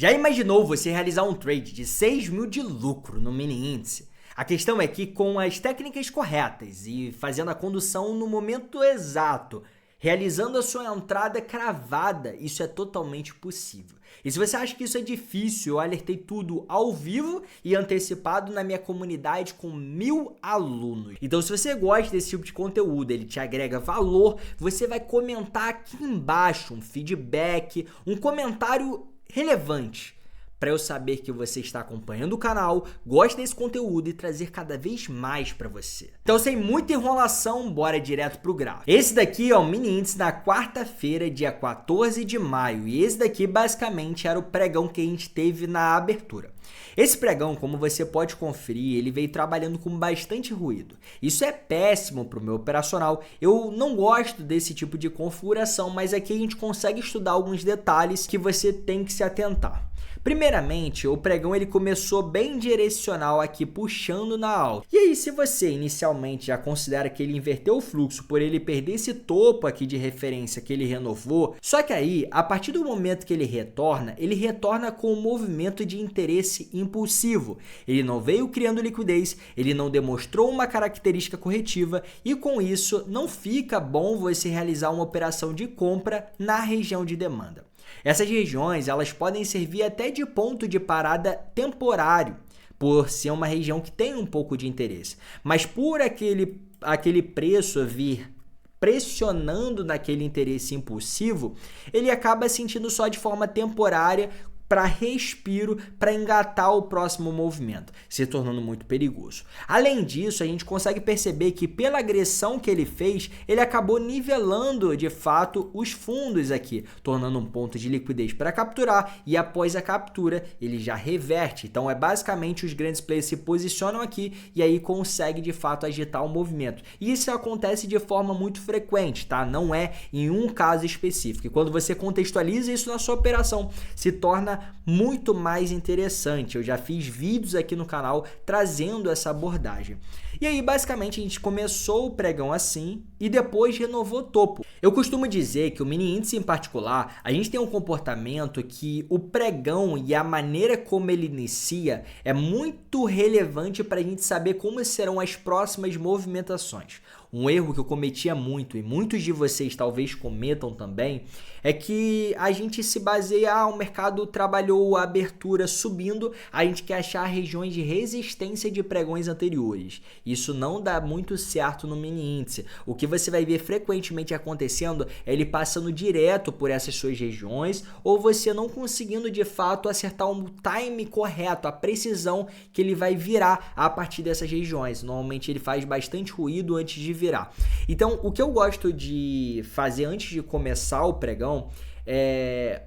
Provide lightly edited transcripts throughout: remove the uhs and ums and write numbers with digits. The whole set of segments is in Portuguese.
Já imaginou você realizar um trade de 6 mil de lucro no mini índice? A questão é que com as técnicas corretas e fazendo a condução no momento exato, realizando a sua entrada cravada, isso é totalmente possível. E se você acha que isso é difícil, eu alertei tudo ao vivo e antecipado na minha comunidade com 1000 alunos. Então se você gosta desse tipo de conteúdo, ele te agrega valor, você vai comentar aqui embaixo um feedback, um comentário relevante para eu saber que você está acompanhando o canal, gosta desse conteúdo e trazer cada vez mais para você. Então, sem muita enrolação, bora direto pro gráfico. Esse daqui é o mini índice na quarta-feira, dia 14 de maio, e esse daqui basicamente era o pregão que a gente teve na abertura. Esse pregão, como você pode conferir, ele veio trabalhando com bastante ruído. Isso é péssimo para o meu operacional, eu não gosto desse tipo de configuração, mas aqui a gente consegue estudar alguns detalhes que você tem que se atentar. Primeiramente, o pregão ele começou bem direcional aqui, puxando na alta. E aí, se você inicialmente já considera que ele inverteu o fluxo por ele perder esse topo aqui de referência que ele renovou, só que aí, a partir do momento que ele retorna com um movimento de interesse impulsivo. Ele não veio criando liquidez, ele não demonstrou uma característica corretiva e com isso não fica bom você realizar uma operação de compra na região de demanda. Essas regiões elas podem servir até de ponto de parada temporário, por ser uma região que tem um pouco de interesse. Mas por aquele preço vir pressionando naquele interesse impulsivo, ele acaba sentindo só de forma temporária para respiro, para engatar o próximo movimento, se tornando muito perigoso. Além disso, a gente consegue perceber que pela agressão que ele fez, ele acabou nivelando de fato os fundos aqui, tornando um ponto de liquidez para capturar e após a captura ele já reverte. Então é basicamente os grandes players se posicionam aqui e aí consegue de fato agitar o movimento. E isso acontece de forma muito frequente, tá? Não é em um caso específico. E quando você contextualiza isso na sua operação, se torna muito mais interessante. Eu já fiz vídeos aqui no canal trazendo essa abordagem. E aí, basicamente, a gente começou o pregão assim e depois renovou topo. Eu costumo dizer que o mini índice em particular, a gente tem um comportamento que o pregão e a maneira como ele inicia é muito relevante para a gente saber como serão as próximas movimentações. Um erro que eu cometia muito e muitos de vocês talvez cometam também é que a gente se baseia, o mercado trabalhou a abertura subindo, a gente quer achar regiões de resistência de pregões anteriores. Isso não dá muito certo no mini índice. O que você vai ver frequentemente acontecendo é ele passando direto por essas suas regiões ou você não conseguindo de fato acertar o time correto, a precisão que ele vai virar a partir dessas regiões. Normalmente ele faz bastante ruído antes de virar. Então, o que eu gosto de fazer antes de começar o pregão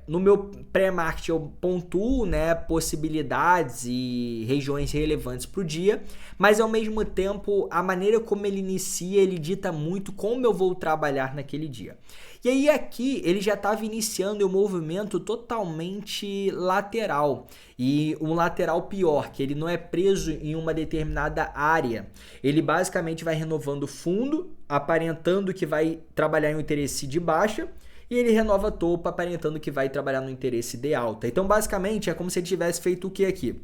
no meu pré-market eu pontuo, né, possibilidades e regiões relevantes para o dia, mas ao mesmo tempo a maneira como ele inicia, ele dita muito como eu vou trabalhar naquele dia. E aí aqui ele já estava iniciando um movimento totalmente lateral e um lateral pior, que ele não é preso em uma determinada área. Ele basicamente vai renovando fundo, aparentando que vai trabalhar em um interesse de baixa, e ele renova topo, aparentando que vai trabalhar no interesse de alta. Então, basicamente, é como se ele tivesse feito o que aqui?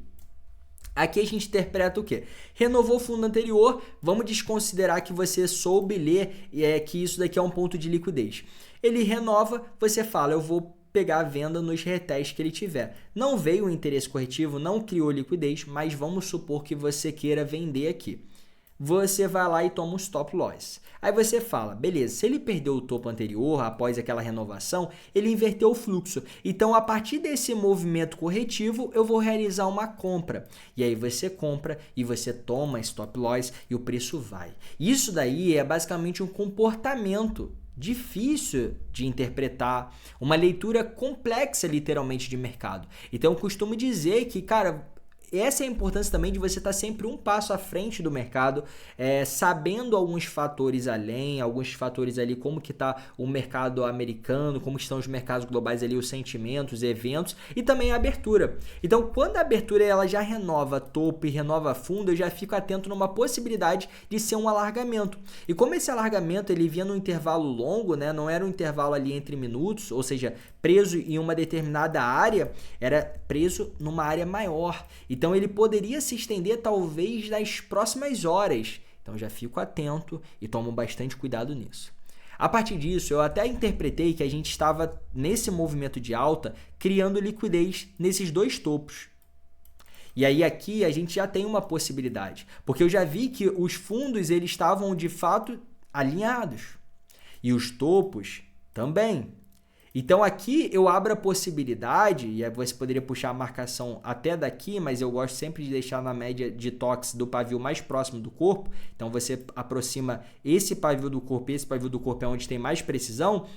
Aqui a gente interpreta o quê? Renovou o fundo anterior, vamos desconsiderar que você soube ler que isso daqui é um ponto de liquidez. Ele renova, você fala, eu vou pegar a venda nos retestes que ele tiver. Não veio o interesse corretivo, não criou liquidez, mas vamos supor que você queira vender aqui. Você vai lá e toma um stop loss. Aí você fala, beleza, se ele perdeu o topo anterior após aquela renovação, ele inverteu o fluxo. Então, a partir desse movimento corretivo, eu vou realizar uma compra. E aí você compra e você toma stop loss e o preço vai. Isso daí é basicamente um comportamento difícil de interpretar, uma leitura complexa literalmente de mercado. Então, eu costumo dizer que, cara, essa é a importância também de você estar sempre um passo à frente do mercado, sabendo alguns fatores além, alguns fatores ali, como que está o mercado americano, como estão os mercados globais ali, os sentimentos, eventos e também a abertura. Então, quando a abertura ela já renova topo e renova fundo, eu já fico atento numa possibilidade de ser um alargamento. E como esse alargamento ele vinha num intervalo longo, né, não era um intervalo ali entre minutos, ou seja, preso em uma determinada área, era preso numa área maior. Então ele poderia se estender talvez nas próximas horas. Então já fico atento e tomo bastante cuidado nisso. A partir disso, eu até interpretei que a gente estava nesse movimento de alta criando liquidez nesses dois topos. E aí aqui a gente já tem uma possibilidade, porque eu já vi que os fundos eles estavam de fato alinhados e os topos também. Então aqui eu abro a possibilidade, e aí você poderia puxar a marcação até daqui, mas eu gosto sempre de deixar na média de toques do pavio mais próximo do corpo. Então você aproxima esse pavio do corpo, esse pavio do corpo é onde tem mais precisão.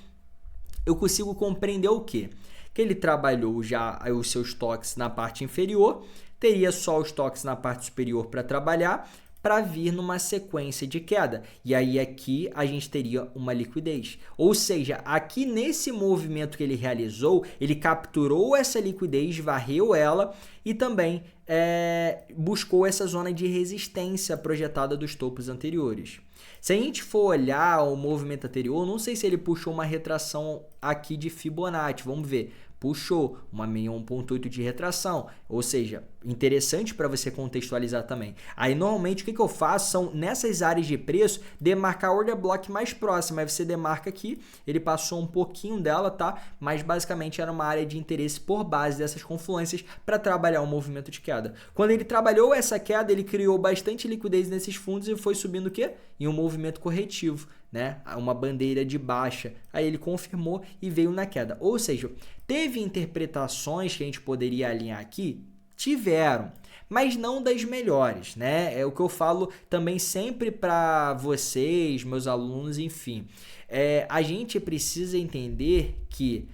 Eu consigo compreender o quê? Que ele trabalhou já os seus toques na parte inferior, teria só os toques na parte superior para trabalhar, para vir numa sequência de queda. E aí aqui a gente teria uma liquidez. Ou seja, aqui nesse movimento que ele realizou, ele capturou essa liquidez, varreu ela e também buscou essa zona de resistência projetada dos topos anteriores. Se a gente for olhar o movimento anterior, não sei se ele puxou uma retração aqui de Fibonacci, vamos ver. Puxou uma 61.8 de retração, ou seja, interessante para você contextualizar também. Aí normalmente o que eu faço são nessas áreas de preço demarcar a order block mais próxima, aí você demarca aqui, ele passou um pouquinho dela, tá? Mas basicamente era uma área de interesse por base dessas confluências para trabalhar o movimento de queda. Quando ele trabalhou essa queda, ele criou bastante liquidez nesses fundos e foi subindo o quê? Em um movimento corretivo, né? Uma bandeira de baixa. Aí ele confirmou e veio na queda. Ou seja, teve interpretações que a gente poderia alinhar aqui? Tiveram, mas não das melhores, né? É o que eu falo também sempre para vocês, meus alunos, enfim. A gente precisa entender que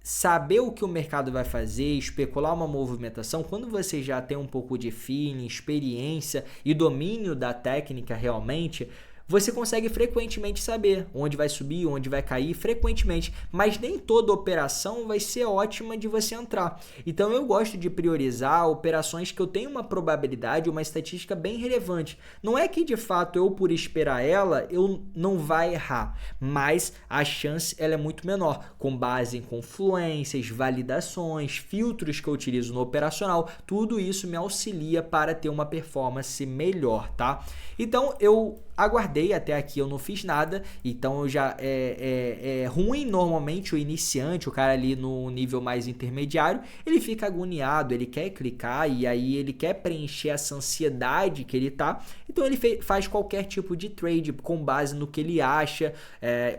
saber o que o mercado vai fazer, especular uma movimentação, quando você já tem um pouco de feeling, experiência e domínio da técnica realmente, você consegue frequentemente saber onde vai subir, onde vai cair, frequentemente, mas nem toda operação vai ser ótima de você entrar. Então eu gosto de priorizar operações que eu tenho uma probabilidade, uma estatística bem relevante. Não é que de fato eu, por esperar ela, eu não vai errar, mas a chance ela é muito menor, com base em confluências, validações, filtros que eu utilizo no operacional, tudo isso me auxilia para ter uma performance melhor, tá? Então eu aguardei até aqui, eu não fiz nada, então eu já é ruim normalmente o iniciante, o cara ali no nível mais intermediário, ele fica agoniado, ele quer clicar e aí ele quer preencher essa ansiedade que ele tá, então ele faz qualquer tipo de trade com base no que ele acha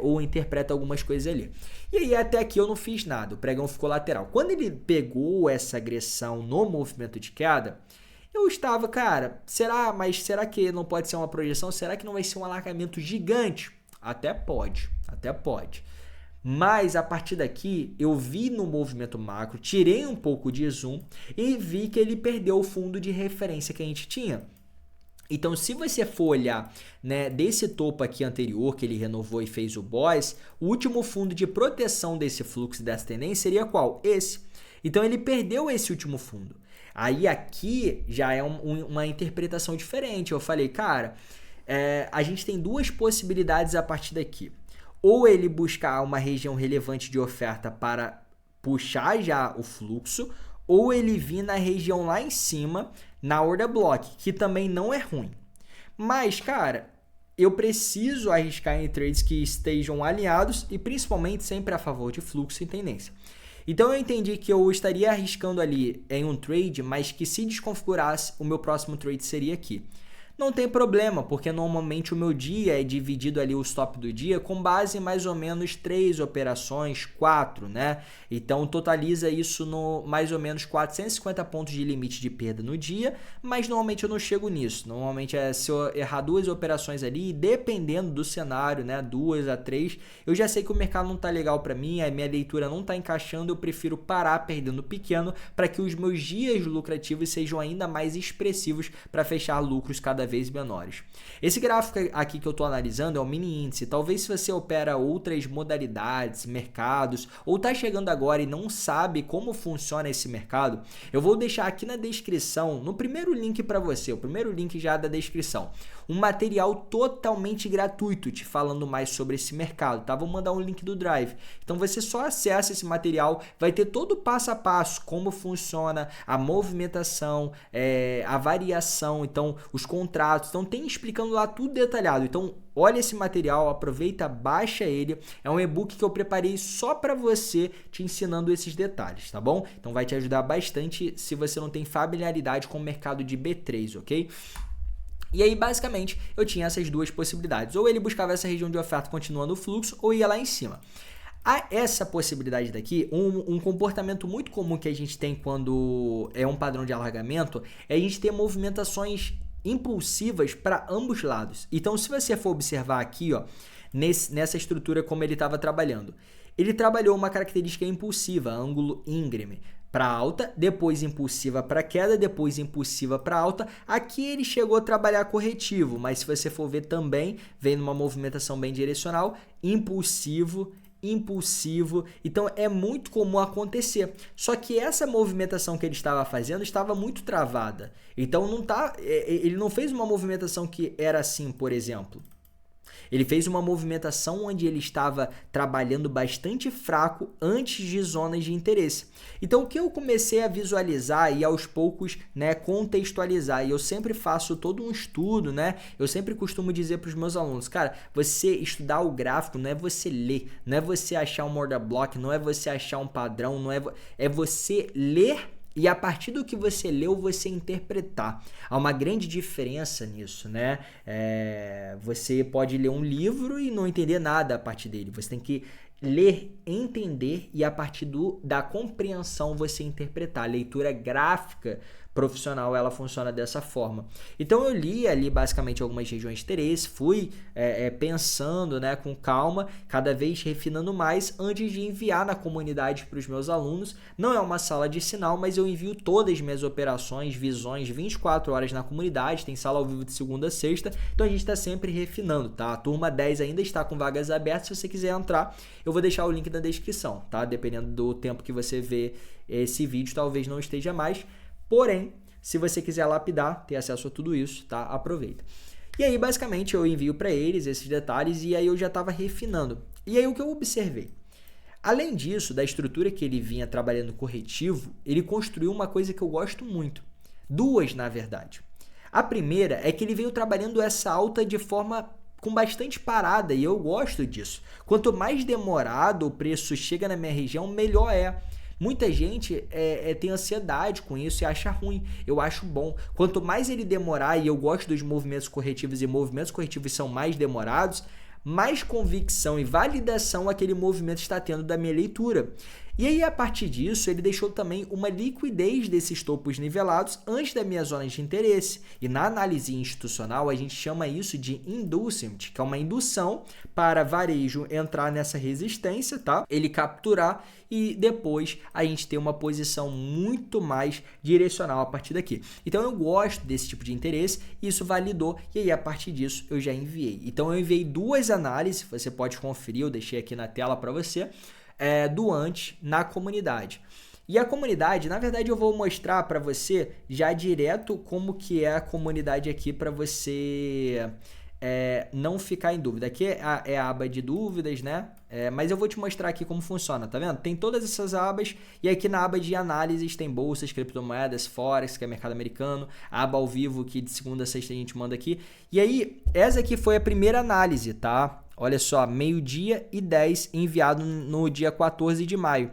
ou interpreta algumas coisas ali. E aí até aqui eu não fiz nada, o pregão ficou lateral. Quando ele pegou essa agressão no movimento de queda, eu estava, cara, será que não pode ser uma projeção? Será que não vai ser um alargamento gigante? Até pode. Mas a partir daqui, eu vi no movimento macro, tirei um pouco de zoom e vi que ele perdeu o fundo de referência que a gente tinha. Então, se você for olhar, né, desse topo aqui anterior que ele renovou e fez o boss, o último fundo de proteção desse fluxo, dessa tendência, seria qual? Esse. Então, ele perdeu esse último fundo. Aí aqui já é uma interpretação diferente. Eu falei, cara, a gente tem duas possibilidades a partir daqui. Ou ele buscar uma região relevante de oferta para puxar já o fluxo, ou ele vir na região lá em cima, na order block, que também não é ruim. Mas, cara, eu preciso arriscar em trades que estejam alinhados e principalmente sempre a favor de fluxo e tendência. Então eu entendi que eu estaria arriscando ali em um trade, mas que se desconfigurasse, o meu próximo trade seria aqui. não tem problema, porque normalmente o meu dia é dividido ali o stop do dia com base em mais ou menos 3 operações, 4, né? Então totaliza isso no mais ou menos 450 pontos de limite de perda no dia, mas normalmente eu não chego nisso. Normalmente se eu errar 2 operações ali, dependendo do cenário, né, 2 a 3, eu já sei que o mercado não tá legal para mim, a minha leitura não tá encaixando, eu prefiro parar perdendo pequeno para que os meus dias lucrativos sejam ainda mais expressivos para fechar lucros cada vez menores. Esse gráfico aqui que eu estou analisando é o mini índice. Talvez se você opera outras modalidades, mercados, ou está chegando agora e não sabe como funciona esse mercado, eu vou deixar aqui na descrição, no primeiro link para você, o primeiro link já da descrição, um material totalmente gratuito te falando mais sobre esse mercado, tá? Vou mandar um link do Drive. Então você só acessa esse material, vai ter todo o passo a passo, como funciona a movimentação, a variação, então os contratos, então tem explicando lá tudo detalhado. Então olha esse material, aproveita, baixa ele, é um e-book que eu preparei só para você, te ensinando esses detalhes, tá bom? Então vai te ajudar bastante se você não tem familiaridade com o mercado de B3, ok? E aí, basicamente, eu tinha essas duas possibilidades. Ou ele buscava essa região de oferta continuando o fluxo, ou ia lá em cima. Essa possibilidade daqui, um comportamento muito comum que a gente tem quando é um padrão de alargamento, é a gente ter movimentações impulsivas para ambos lados. Então, se você for observar aqui, ó, nessa estrutura como ele estava trabalhando, ele trabalhou uma característica impulsiva, ângulo íngreme, para alta, depois impulsiva para queda, depois impulsiva para alta. Aqui ele chegou a trabalhar corretivo, mas se você for ver também, vem numa movimentação bem direcional, impulsivo, então é muito comum acontecer. Só que essa movimentação que ele estava fazendo estava muito travada. Então ele não fez uma movimentação que era assim, por exemplo. Ele fez uma movimentação onde ele estava trabalhando bastante fraco antes de zonas de interesse. Então, o que eu comecei a visualizar e aos poucos, né, contextualizar, e eu sempre faço todo um estudo, né? Eu sempre costumo dizer para os meus alunos, cara, você estudar o gráfico não é você ler, não é você achar um order block, não é você achar um padrão, é você ler. E a partir do que você leu, você interpretar. Há uma grande diferença nisso, né? Você pode ler um livro e não entender nada a partir dele. Você tem que ler, entender e a partir da compreensão você interpretar. A leitura gráfica profissional, ela funciona dessa forma. Então eu li ali basicamente algumas regiões de interesse, fui pensando, né, com calma, cada vez refinando mais antes de enviar na comunidade para os meus alunos. Não é uma sala de sinal, mas eu envio todas as minhas operações, visões 24 horas na comunidade, tem sala ao vivo de segunda a sexta, então a gente está sempre refinando, tá? A turma 10 ainda está com vagas abertas, se você quiser entrar, eu vou deixar o link na descrição, tá? Dependendo do tempo que você vê esse vídeo, talvez não esteja mais. Porém, se você quiser lapidar, ter acesso a tudo isso, tá? Aproveita. E aí, basicamente, eu envio para eles esses detalhes e aí eu já estava refinando. E aí, o que eu observei? Além disso, da estrutura que ele vinha trabalhando corretivo, ele construiu uma coisa que eu gosto muito. Duas, na verdade. A primeira é que ele veio trabalhando essa alta de forma com bastante parada e eu gosto disso. Quanto mais demorado o preço chega na minha região, melhor é. Muita gente tem ansiedade com isso e acha ruim. Eu acho bom. Quanto mais ele demorar, e eu gosto dos movimentos corretivos e movimentos corretivos são mais demorados, mais convicção e validação aquele movimento está tendo da minha leitura. E aí, a partir disso, ele deixou também uma liquidez desses topos nivelados antes das minhas zonas de interesse. E na análise institucional, a gente chama isso de inducement, que é uma indução para varejo entrar nessa resistência, tá? Ele capturar e depois a gente ter uma posição muito mais direcional a partir daqui. Então, eu gosto desse tipo de interesse, isso validou e aí, a partir disso, eu já enviei. Então, eu enviei duas análises, você pode conferir, eu deixei aqui na tela para você, do antes na comunidade. E a comunidade, na verdade, eu vou mostrar para você já direto como que é a comunidade aqui para você não ficar em dúvida. Aqui é a aba de dúvidas, né? Mas eu vou te mostrar aqui como funciona, tá vendo? Tem todas essas abas e aqui na aba de análises tem bolsas, criptomoedas, forex, que é mercado americano, a aba ao vivo que de segunda a sexta a gente manda aqui. E aí, essa aqui foi a primeira análise, tá? Olha só, 12h10 enviado no dia 14 de maio.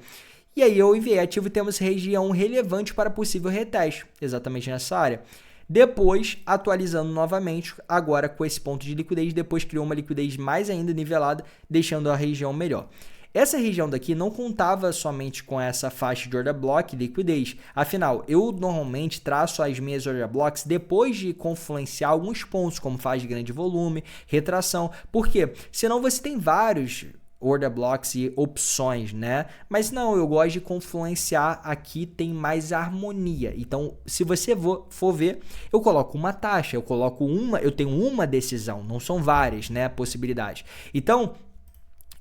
E aí eu enviei ativo temos região relevante para possível reteste, exatamente nessa área. depois atualizando novamente, agora com esse ponto de liquidez, depois criou uma liquidez mais ainda nivelada, deixando a região melhor. Essa região daqui não contava somente com essa faixa de order block e liquidez. Afinal, eu normalmente traço as minhas order blocks depois de confluenciar alguns pontos, como faixa de grande volume, retração. Por quê? Senão você tem vários order blocks e opções, né? Mas não, eu gosto de confluenciar, aqui tem mais harmonia. Então, se você for ver, eu coloco uma taxa, eu tenho uma decisão, não são várias, né, possibilidades. Então,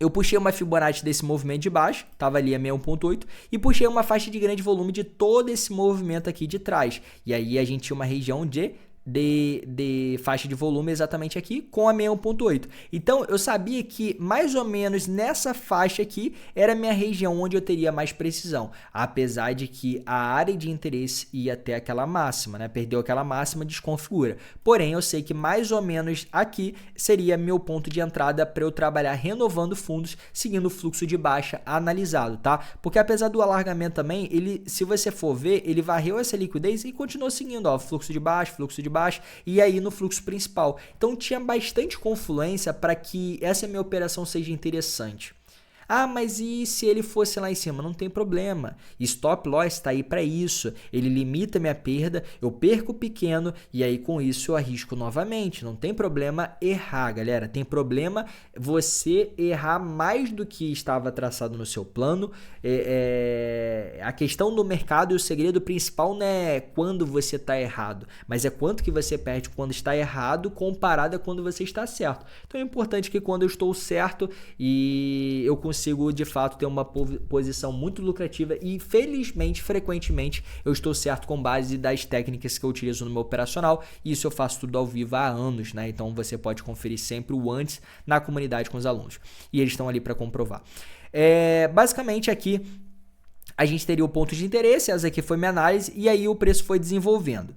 eu puxei uma Fibonacci desse movimento de baixo, estava ali a 61.8, e puxei uma faixa de grande volume de todo esse movimento aqui de trás. E aí a gente tinha uma região de faixa de volume exatamente aqui com a 61.8. Então eu sabia que mais ou menos nessa faixa aqui era a minha região onde eu teria mais precisão, apesar de que a área de interesse ia até aquela máxima, né? Perdeu aquela máxima, desconfigura. Porém, eu sei que mais ou menos aqui seria meu ponto de entrada para eu trabalhar renovando fundos, seguindo o fluxo de baixa analisado, tá? Porque apesar do alargamento também, ele, se você for ver, ele varreu essa liquidez e continuou seguindo, ó, fluxo de baixo, e aí no fluxo principal. Então tinha bastante confluência para que essa minha operação seja interessante. Ah, mas e se ele fosse lá em cima? Não tem problema. Stop loss está aí para isso. Ele limita minha perda, eu perco pequeno e aí com isso eu arrisco novamente. Não tem problema errar, galera. Tem problema você errar mais do que estava traçado no seu plano. A questão do mercado e o segredo principal não é quando você está errado, mas é quanto que você perde quando está errado comparado a quando você está certo. Então é importante que quando eu estou certo e eu consigo de fato ter uma posição muito lucrativa e felizmente, frequentemente, eu estou certo com base das técnicas que eu utilizo no meu operacional, e isso eu faço tudo ao vivo há anos, né? Então você pode conferir sempre o antes na comunidade com os alunos e eles estão ali para comprovar. Basicamente aqui a gente teria o ponto de interesse, essa aqui foi minha análise, e aí o preço foi desenvolvendo.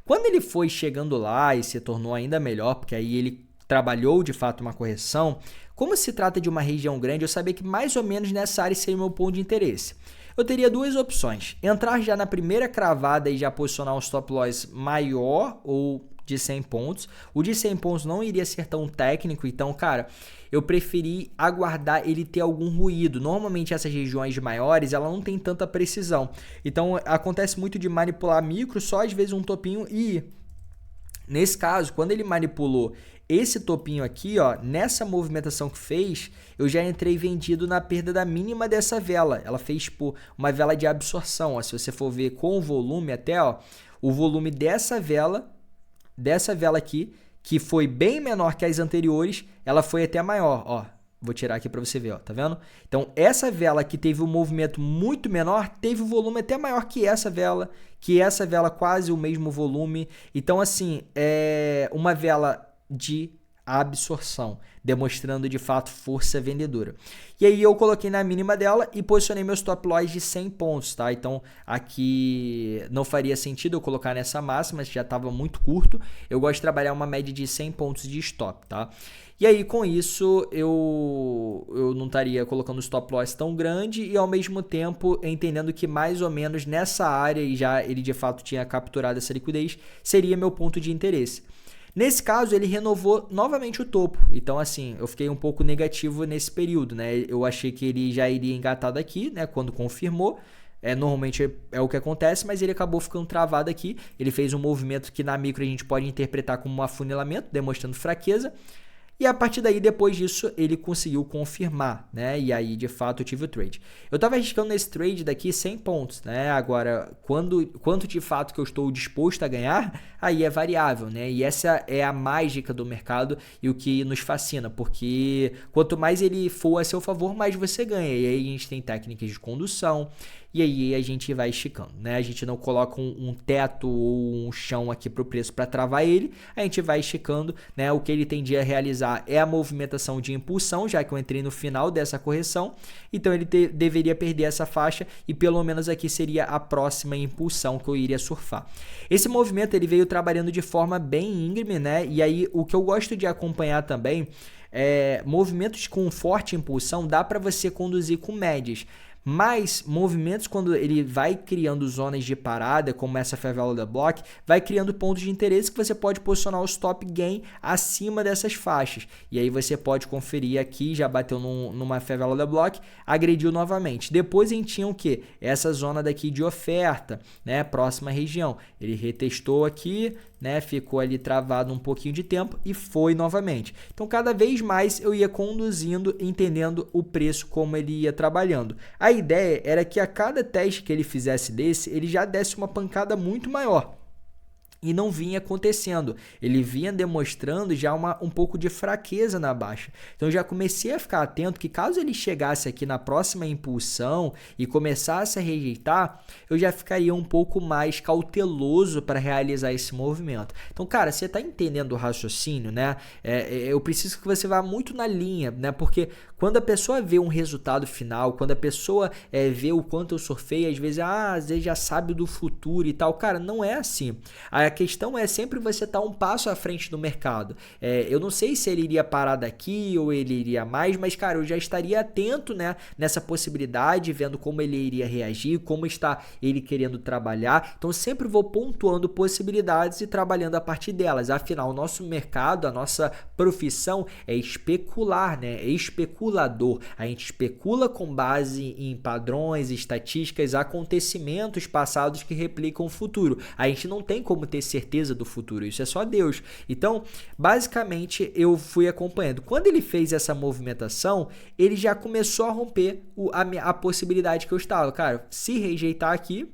Quando ele foi chegando lá e se tornou ainda melhor, porque aí ele trabalhou de fato uma correção, como se trata de uma região grande, eu sabia que mais ou menos nessa área seria o meu ponto de interesse. Eu teria duas opções: entrar já na primeira cravada e já posicionar um stop loss maior ou de 100 pontos. O de 100 pontos não iria ser tão técnico, então, cara, eu preferi aguardar ele ter algum ruído. Normalmente essas regiões maiores, ela não tem tanta precisão. Então, acontece muito de manipular micro, só às vezes um topinho e nesse caso, quando ele manipulou esse topinho aqui, ó, nessa movimentação que fez, eu já entrei vendido na perda da mínima dessa vela. Ela fez tipo uma vela de absorção, ó. Se você for ver com o volume até, ó, o volume dessa vela aqui, que foi bem menor que as anteriores, ela foi até maior, ó. Vou tirar aqui para você ver, ó, tá vendo? Então, essa vela que teve um movimento muito menor, teve um volume até maior que essa vela quase o mesmo volume. Então, assim, é uma vela de absorção, demonstrando de fato força vendedora. E aí eu coloquei na mínima dela e posicionei meu stop loss de 100 pontos, tá? Então aqui não faria sentido eu colocar nessa máxima, já estava muito curto. Eu gosto de trabalhar uma média de 100 pontos de stop, tá? E aí com isso eu não estaria colocando stop loss tão grande e ao mesmo tempo entendendo que mais ou menos nessa área, e já ele de fato tinha capturado essa liquidez, seria meu ponto de interesse. Nesse caso, ele renovou novamente o topo. Então, assim, eu fiquei um pouco negativo nesse período, né? Eu achei que ele já iria engatar daqui, né? Quando confirmou. Normalmente é o que acontece, mas ele acabou ficando travado aqui. Ele fez um movimento que na micro a gente pode interpretar como um afunilamento, demonstrando fraqueza. E a partir daí, depois disso, ele conseguiu confirmar, né? E aí, de fato, eu tive o trade. Eu estava arriscando nesse trade daqui 100 pontos, né? Agora, quanto de fato que eu estou disposto a ganhar, aí é variável, né? E essa é a mágica do mercado e o que nos fascina, porque quanto mais ele for a seu favor, mais você ganha. E aí a gente tem técnicas de condução, e aí a gente vai esticando, né? A gente não coloca um teto ou um chão aqui para o preço para travar ele, a gente vai esticando, né? O que ele tendia a realizar é a movimentação de impulsão, já que eu entrei no final dessa correção, então ele deveria perder essa faixa e pelo menos aqui seria a próxima impulsão que eu iria surfar. Esse movimento ele veio trabalhando de forma bem íngreme, né? E aí o que eu gosto de acompanhar também movimentos com forte impulsão dá para você conduzir com médias. Mas movimentos, quando ele vai criando zonas de parada, como essa Favela da Block, vai criando pontos de interesse que você pode posicionar o stop gain acima dessas faixas. E aí você pode conferir aqui, já bateu numa Favela da Block, agrediu novamente. Depois a gente tinha o que? Essa zona daqui de oferta, né? Próxima região. Ele retestou aqui, né, ficou ali travado um pouquinho de tempo e foi novamente. Então, cada vez mais eu ia conduzindo, entendendo o preço, como ele ia trabalhando. A ideia era que a cada teste que ele fizesse desse, ele já desse uma pancada muito maior. E não vinha acontecendo, ele vinha demonstrando já um pouco de fraqueza na baixa. Então eu já comecei a ficar atento que caso ele chegasse aqui na próxima impulsão e começasse a rejeitar, eu já ficaria um pouco mais cauteloso para realizar esse movimento. Então, cara, você está entendendo o raciocínio, né? Eu preciso que você vá muito na linha, né? Porque quando a pessoa vê um resultado final, quando a pessoa vê o quanto eu surfei, às vezes já sabe do futuro e tal. Cara, não é assim. A questão é sempre você estar um passo à frente do mercado. Eu não sei se ele iria parar daqui ou ele iria mais, mas, cara, eu já estaria atento, né, nessa possibilidade, vendo como ele iria reagir, como está ele querendo trabalhar. Então, sempre vou pontuando possibilidades e trabalhando a partir delas. Afinal, o nosso mercado, a nossa profissão é especular, né? É especulador. A gente especula com base em padrões, estatísticas, acontecimentos passados que replicam o futuro. A gente não tem como ter certeza do futuro, isso é só Deus. Então, basicamente, eu fui acompanhando. Quando ele fez essa movimentação, ele já começou a romper a possibilidade que eu estava. Cara, se rejeitar aqui,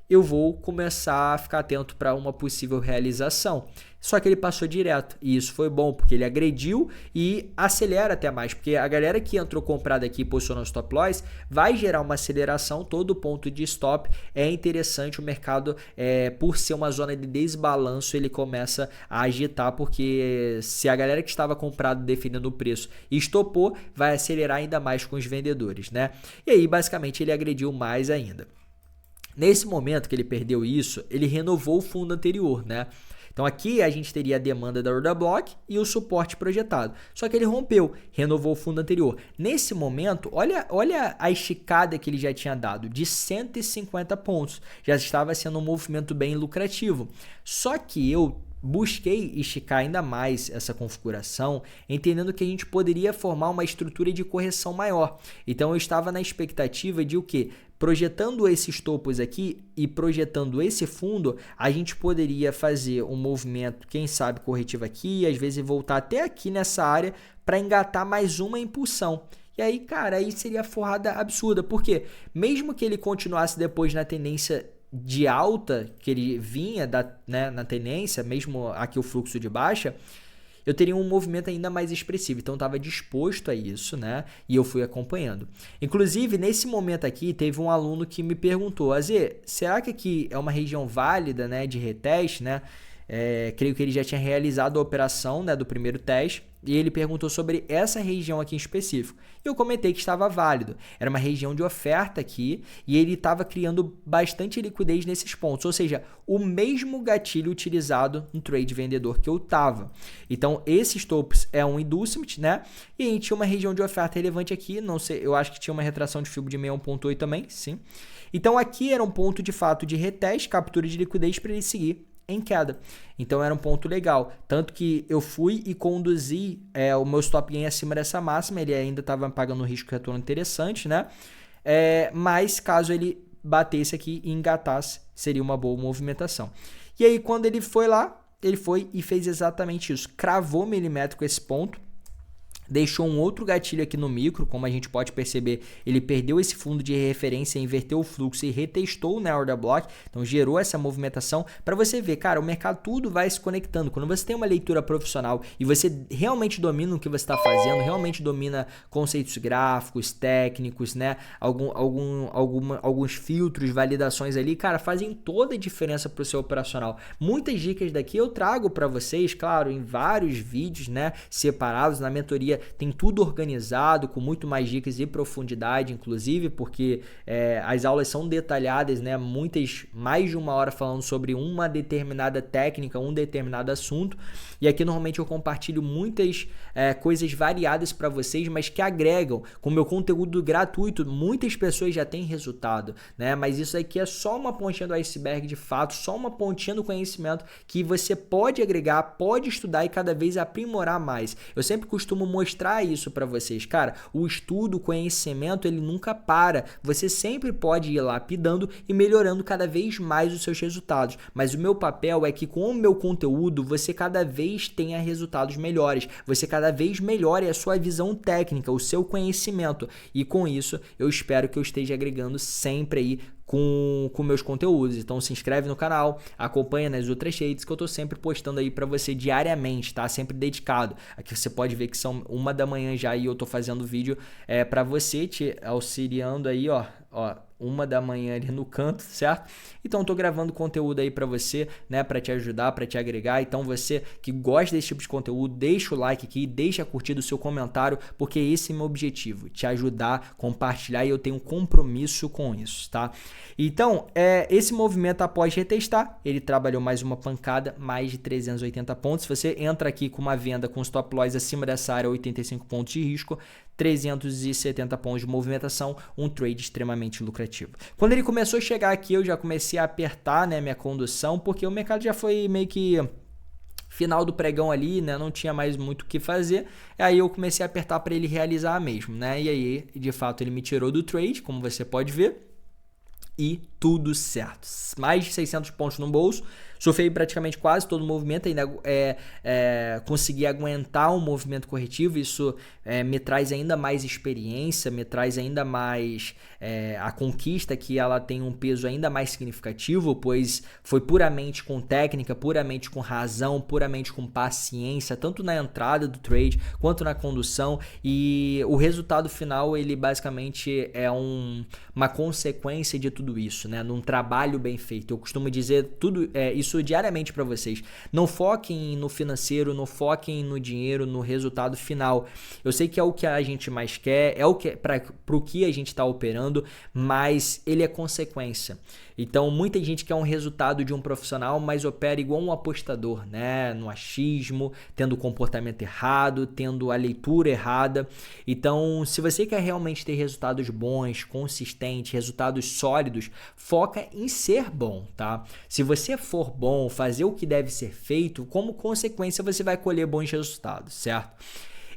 eu vou começar a ficar atento para uma possível realização. Só que ele passou direto, e isso foi bom, porque ele agrediu e acelera até mais, porque a galera que entrou comprada aqui e posicionou stop loss vai gerar uma aceleração, todo ponto de stop é interessante, o mercado, por ser uma zona de desbalanço, ele começa a agitar, porque se a galera que estava comprado definindo o preço estopou, vai acelerar ainda mais com os vendedores, né? E aí, basicamente, ele agrediu mais ainda. Nesse momento que ele perdeu isso, ele renovou o fundo anterior, né? Então aqui a gente teria a demanda da order block e o suporte projetado. Só que ele rompeu, renovou o fundo anterior. Nesse momento, olha a esticada que ele já tinha dado, de 150 pontos. Já estava sendo um movimento bem lucrativo. Só que eu busquei esticar ainda mais essa configuração, entendendo que a gente poderia formar uma estrutura de correção maior. Então eu estava na expectativa de o quê? Projetando esses topos aqui e projetando esse fundo, a gente poderia fazer um movimento, quem sabe, corretivo aqui, e às vezes voltar até aqui nessa área para engatar mais uma impulsão. E aí, cara, aí seria forrada absurda, porque mesmo que ele continuasse depois na tendência de alta que ele vinha na tendência, mesmo aqui o fluxo de baixa, eu teria um movimento ainda mais expressivo. Então, eu estava disposto a isso, né? E eu fui acompanhando. Inclusive, nesse momento aqui, teve um aluno que me perguntou, Azê, será que aqui é uma região válida, né, de reteste, né? Creio que ele já tinha realizado a operação, né, do primeiro teste, e ele perguntou sobre essa região aqui em específico. E eu comentei que estava válido. Era uma região de oferta aqui e ele estava criando bastante liquidez nesses pontos. Ou seja, o mesmo gatilho utilizado no trade vendedor que eu estava. Então, esses topos é um inducement, né? E a gente tinha uma região de oferta relevante aqui. Não sei, eu acho que tinha uma retração de Fibo de 61.8 também, sim. Então, aqui era um ponto de fato de reteste, captura de liquidez para ele seguir em queda. Então era um ponto legal, tanto que eu fui e conduzi o meu stop gain acima dessa máxima, ele ainda estava pagando um risco de retorno interessante, né? Mas caso ele batesse aqui e engatasse, seria uma boa movimentação. E aí quando ele foi lá, ele foi e fez exatamente isso, cravou milimétrico esse ponto, deixou um outro gatilho aqui no micro, como a gente pode perceber, ele perdeu esse fundo de referência, inverteu o fluxo e retestou na order block, então gerou essa movimentação para você ver, cara, o mercado tudo vai se conectando. Quando você tem uma leitura profissional e você realmente domina o que você está fazendo, realmente domina conceitos gráficos, técnicos, né, alguns filtros, validações ali, cara, fazem toda a diferença para o seu operacional. Muitas dicas daqui eu trago para vocês, claro, em vários vídeos, né, separados na mentoria tem tudo organizado, com muito mais dicas e profundidade, inclusive, porque as aulas são detalhadas, né? Muitas, mais de 1 hora falando sobre uma determinada técnica, um determinado assunto. E aqui normalmente eu compartilho muitas coisas variadas para vocês, mas que agregam. Com o meu conteúdo gratuito, muitas pessoas já têm resultado, né? Mas isso aqui é só uma pontinha do iceberg de fato, só uma pontinha do conhecimento que você pode agregar, pode estudar e cada vez aprimorar mais. Eu sempre costumo mostrar isso para vocês, cara. O estudo, o conhecimento, ele nunca para. Você sempre pode ir lapidando e melhorando cada vez mais os seus resultados. Mas o meu papel é que com o meu conteúdo você cada vez tenha resultados melhores. Você cada vez melhore a sua visão técnica, o seu conhecimento. E com isso, eu espero que eu esteja agregando sempre aí com meus conteúdos. Então se inscreve no canal, acompanha nas outras redes que eu tô sempre postando aí para você diariamente, tá? Sempre dedicado. Aqui você pode ver que são 1 da manhã já e eu tô fazendo vídeo para você, te auxiliando aí, ó, 1 da manhã ali no canto, certo? Então eu tô gravando conteúdo aí para você, né, para te ajudar, para te agregar. Então você que gosta desse tipo de conteúdo, deixa o like aqui, deixa a curtida, o seu comentário, porque esse é o meu objetivo, te ajudar, compartilhar, e eu tenho um compromisso com isso, tá? Então, esse movimento após retestar, ele trabalhou mais uma pancada, mais de 380 pontos. Se você entra aqui com uma venda com stop loss acima dessa área, 85 pontos de risco, 370 pontos de movimentação, um trade extremamente lucrativo. Quando ele começou a chegar aqui, eu já comecei a apertar, né, minha condução, porque o mercado já foi meio que final do pregão ali, né, não tinha mais muito o que fazer. Aí eu comecei a apertar para ele realizar mesmo, né? E aí, de fato, ele me tirou do trade, como você pode ver. E tudo certo. Mais de 600 pontos no bolso. Surfei praticamente quase todo o movimento, ainda consegui aguentar um movimento corretivo. Isso me traz ainda mais experiência, me traz ainda mais a conquista, que ela tem um peso ainda mais significativo, pois foi puramente com técnica, puramente com razão, puramente com paciência, tanto na entrada do trade quanto na condução. E o resultado final, ele basicamente é uma consequência de tudo isso, né? Num trabalho bem feito. Eu costumo dizer isso diariamente para vocês. Não foquem no financeiro, não foquem no dinheiro, no resultado final. Eu sei que é o que a gente mais quer, é o que para o que a gente está operando, mas ele é consequência. Então, muita gente quer um resultado de um profissional, mas opera igual um apostador, né? No achismo, tendo o comportamento errado, tendo a leitura errada. Então, se você quer realmente ter resultados bons, consistentes, resultados sólidos, foca em ser bom, tá? Se você for bom, fazer o que deve ser feito, como consequência você vai colher bons resultados, certo?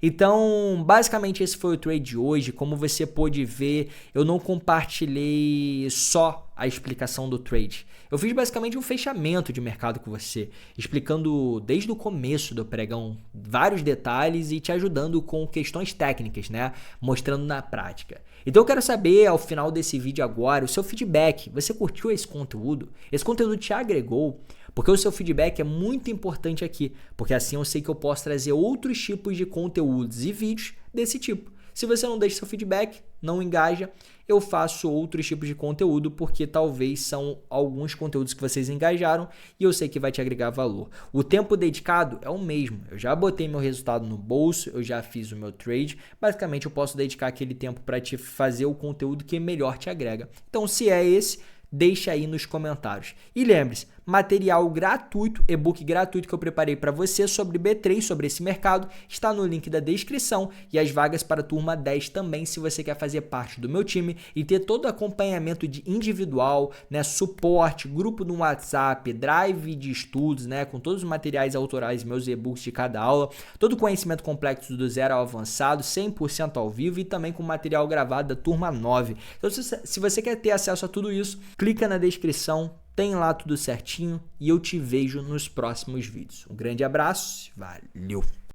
Então, basicamente esse foi o trade de hoje. Como você pôde ver, eu não compartilhei só a explicação do trade. Eu fiz basicamente um fechamento de mercado com você, explicando desde o começo do pregão vários detalhes e te ajudando com questões técnicas, né? Mostrando na prática. Então eu quero saber, ao final desse vídeo agora, o seu feedback. Você curtiu esse conteúdo? Esse conteúdo te agregou? Porque o seu feedback é muito importante aqui, porque assim eu sei que eu posso trazer outros tipos de conteúdos e vídeos desse tipo. Se você não deixa seu feedback, não engaja, eu faço outros tipos de conteúdo, porque talvez são alguns conteúdos que vocês engajaram e eu sei que vai te agregar valor. O tempo dedicado é o mesmo. Eu já botei meu resultado no bolso, eu já fiz o meu trade. Basicamente, eu posso dedicar aquele tempo para te fazer o conteúdo que melhor te agrega. Então, se é esse, deixa aí nos comentários. E lembre-se, material gratuito, e-book gratuito que eu preparei para você sobre B3, sobre esse mercado, está no link da descrição, e as vagas para a turma 10 também, se você quer fazer parte do meu time e ter todo o acompanhamento de individual, né, suporte, grupo no WhatsApp, drive de estudos, né, com todos os materiais autorais, meus e-books de cada aula, todo o conhecimento complexo do zero ao avançado, 100% ao vivo e também com material gravado da turma 9. Então, se você quer ter acesso a tudo isso, clica na descrição, tem lá tudo certinho e eu te vejo nos próximos vídeos. Um grande abraço, valeu!